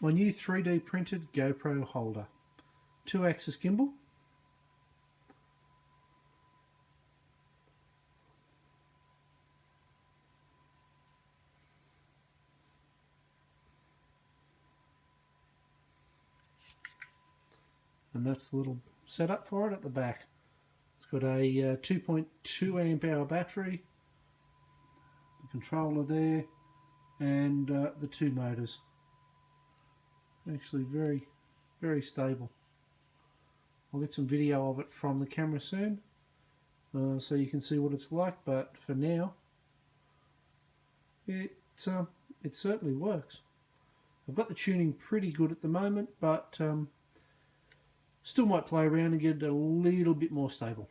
my new 3D printed GoPro holder. 2-axis gimbal. And that's the little setup for it at the back. It's got a 2.2 amp hour battery, the controller there, and the 2 motors. Actually very, very stable. I'll get some video of it from the camera soon, so you can see what it's like, but for now it certainly works. I've got the tuning pretty good at the moment, but still might play around and get it a little bit more stable.